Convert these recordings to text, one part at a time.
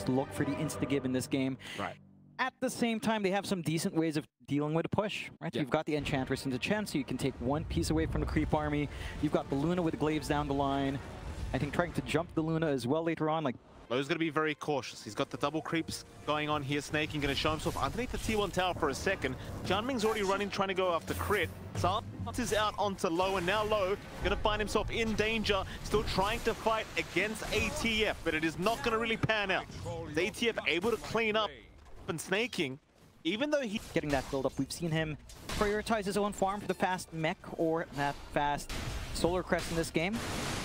just look for the insta-give in this game. Right. At the same time, they have some decent ways of dealing with a push, right? Yeah. You've got the Enchantress into Chen, so you can take one piece away from the creep army. You've got the Luna with the Glaives down the line. I think trying to jump the Luna as well later on, like. Lowe's going to be very cautious. He's got the double creeps going on here. Snaking going to show himself underneath the T1 tower for a second. Jianming's already running, trying to go after crit. Sart is out onto Low, and now Low going to find himself in danger. Still trying to fight against ATF, but it is not going to really pan out. Is ATF able to clean up and Snaking, even though he's getting that build up, we've seen him prioritize his own farm for the fast mech or that fast Solar Crest in this game.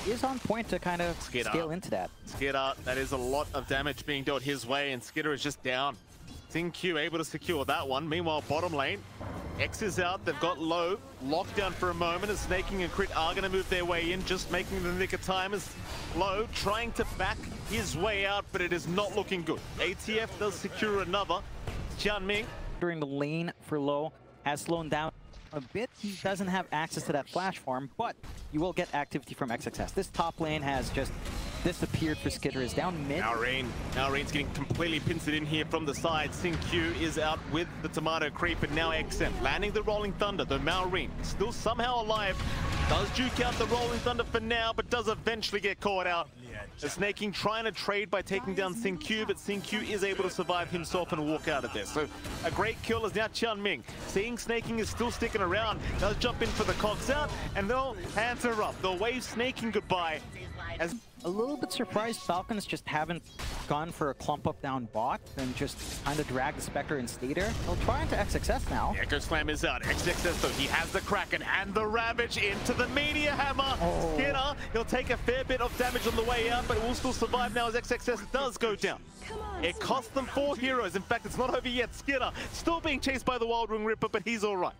He is on point to kind of scale into that. Skidder, that is a lot of damage being dealt his way, and Skidder is just down. XingQ able to secure that one. Meanwhile, bottom lane, X is out. They've got Low locked down for a moment, as Snaking and Crit are going to move their way in, just making the nick of time as Low trying to back his way out, but it is not looking good. ATF does secure another. Jianming during the lane for Low has slowed down a bit. He doesn't have access to that flash farm, but you will get activity from XXS. This top lane has just disappeared for Skidder. Is down mid. Malreen's getting completely pincered in here from the side. XingQ is out with the tomato creep, and now XM landing the Rolling Thunder. Though Malreen still somehow alive, does juke out the Rolling Thunder for now, but does eventually get caught out. The Snaking trying to trade by taking down XingQ, but XingQ is able to survive himself and walk out of this. So a great kill is now Jianming. Seeing Snaking is still sticking around, does jump in for the cogs out, and they'll hands are up. They'll wave Snaking goodbye. As a little bit surprised Falcons just haven't gone for a clump up down bot and just kind of drag the Spectre and stay there. They'll try into XXS now. Echo Slam is out. XXS though, he has the Kraken and the Ravage into the Meteor Hammer. Skidder, he'll take a fair bit of damage on the way out, but will still survive now as XXS does go down. It cost them 4 heroes. In fact, it's not over yet. Skidder still being chased by the Wild Wing Ripper, but he's all right.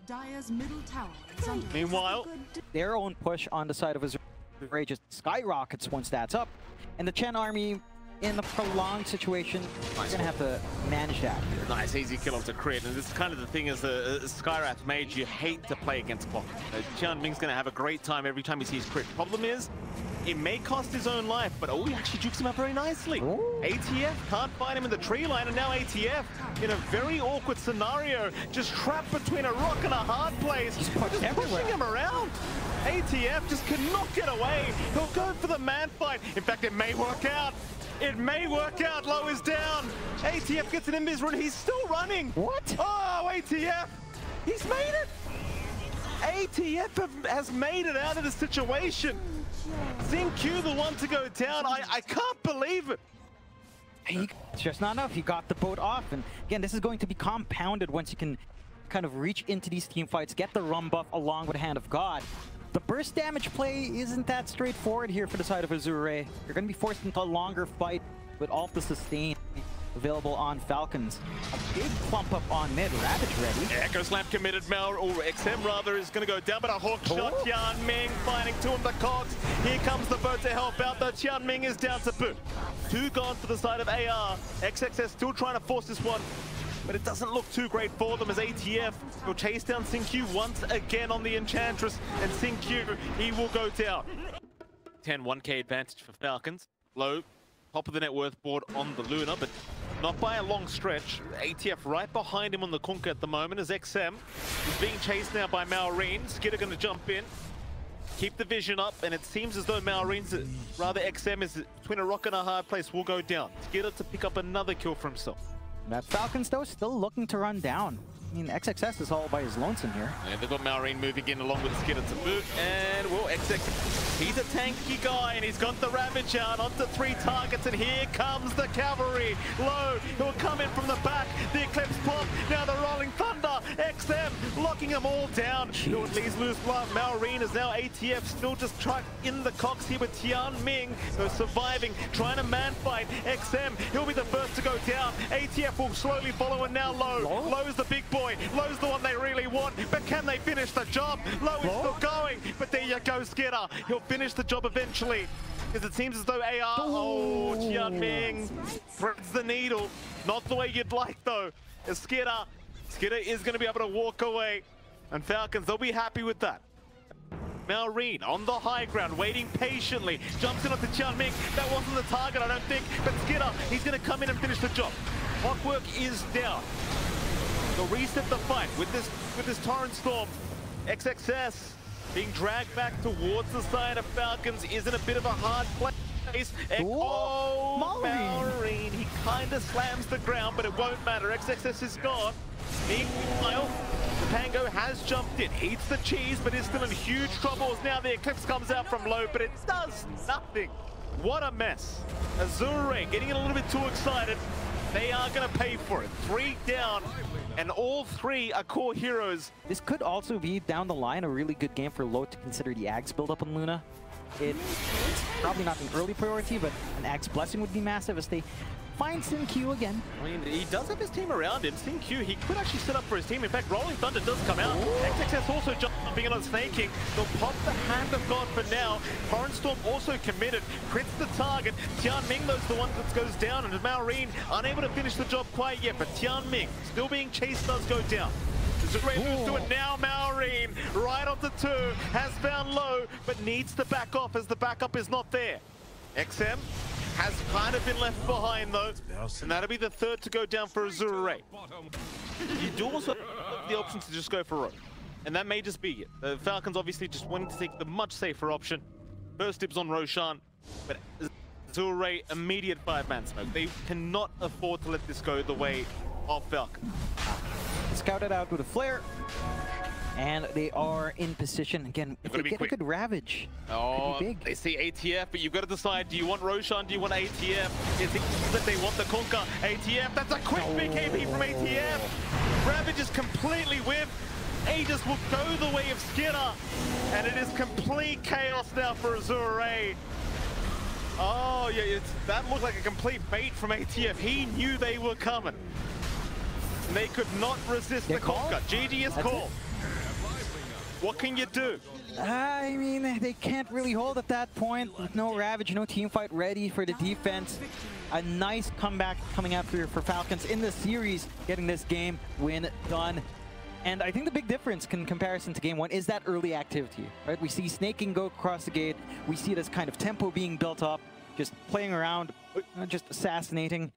Meanwhile, their own push on the side of Azure just skyrockets once that's up, and the Chen army in the prolonged situation is going to have to manage that. Nice easy kill onto Crit, and this is kind of the thing as a Skyrath mage, you hate to play against Bot. Jianming's going to have a great time every time he sees Crit. Problem is, it may cost his own life, but he actually jukes him up very nicely. Ooh. ATF can't find him in the tree line, and now ATF in a very awkward scenario, just trapped between a rock and a hard place. He's just pushing him around. ATF just cannot get away. He'll go for the man fight. In fact, it may work out. It may work out. Low is down. ATF gets an invis run. He's still running. What? Oh, ATF. He's made it. ATF has made it out of the situation. XingQ the one to go down. I can't believe it. It's just not enough. He got the boat off. And again, this is going to be compounded once you can kind of reach into these team fights, get the rum buff along with Hand of God. The burst damage play isn't that straightforward here for the side of Azure. You're going to be forced into a longer fight with all the sustain available on Falcons. A big clump up on mid. Ravage ready. Echo Slam committed. Or XM rather is going to go down, but a hook shot. Jianming finding two of the cogs. Here comes the boat to help out, though Jianming is down to boot. 2 gone for the side of AR. XXS still trying to force this one, but it doesn't look too great for them as ATF will chase down XingQ once again on the Enchantress, and XingQ, he will go down. 1K advantage for Falcons. Low, top of the net worth board on the Luna, but not by a long stretch. ATF right behind him on the Kunkka at the moment as XM is being chased now by Malreen. Skidder going to jump in, keep the vision up, and it seems as though Malreen's, rather XM is between a rock and a hard place, will go down. Skidder to pick up another kill for himself. That Falcons, though, still looking to run down. I mean, XXS is all by his lonesome here. And they've got Malreen moving in along with Skidder to boot. And, well, XX, he's a tanky guy, and he's got the Ravage out onto 3 targets, and here comes the cavalry. Low, he'll come in from the back. The Eclipse pop, now the Rolling Thunder. XM locking them all down. He'll at least lose blood. Malreen is now ATF, still just trapped in the cox here with Jianming. They're surviving, trying to man fight. XM, he'll be the first to go down. ATF will slowly follow, and now Low. Low's the big boy. Low's the one they really want, but can they finish the job? Low is still going, but there you go, Skidder. He'll finish the job eventually, because it seems as though AR, Jianming threads the needle. Not the way you'd like, though. As Skidder is going to be able to walk away, and Falcons, they'll be happy with that. Maureen on the high ground, waiting patiently. Jumps in onto Tianming. That wasn't the target, I don't think. But Skidder, he's going to come in and finish the job. Clockwork is down. They'll reset the fight with this Torrent Storm. XXS being dragged back towards the side of Falcons is in a bit of a hard place. Maureen, he kind of slams the ground, but it won't matter. XXS is gone. Meanwhile, Pango has jumped in, eats the cheese, but is still in huge trouble as now the Eclipse comes out from low, but it does nothing. What a mess. Azure getting a little bit too excited. They are going to pay for it. 3 down, and all 3 are core heroes. This could also be, down the line, a really good game for Low to consider the Axe build-up on Luna. It's probably not an early priority, but an Axe Blessing would be massive as they find SimQ again. I mean, he does have his team around him. SimQ, he could actually set up for his team. In fact, Rolling Thunder does come out. XXS also jumping in on snaking. They'll pop the Hand of God for now. Torrent Storm also committed. Crits the target. Tianming, those the one that goes down, and Maureen unable to finish the job quite yet, but Tianming still being chased does go down. Azure moves to it now. Maureen right onto 2, has found Low, but needs to back off as the backup is not there. XM has kind of been left behind though, and that'll be the 3rd to go down for Azure. You do also have the option to just go for Rogue, and that may just be it. The Falcons obviously just wanting to take the much safer option. First dibs on Roshan, but Azure immediate 5-man smoke. They cannot afford to let this go the way of Falcon. Scouted out with a flare, and they are in position again. If they get a good Ravage, could be big. They see ATF, but you've got to decide: do you want Roshan? Do you want ATF? Is it that they want the Conquer? ATF. That's a quick BKB from ATF. Ravage is completely whiffed. Aegis will go the way of Skidder, and it is complete chaos now for Azure. Oh yeah, that looked like a complete bait from ATF. He knew they were coming. And they could not resist the Conquer. GG is called. What can you do? I mean, they can't really hold at that point. With no Ravage, no team fight ready for the defense. A nice comeback coming out for Falcons in the series, getting this game win done. And I think the big difference in comparison to game 1 is that early activity, right? We see snaking go across the gate. We see this kind of tempo being built up, just playing around, just assassinating.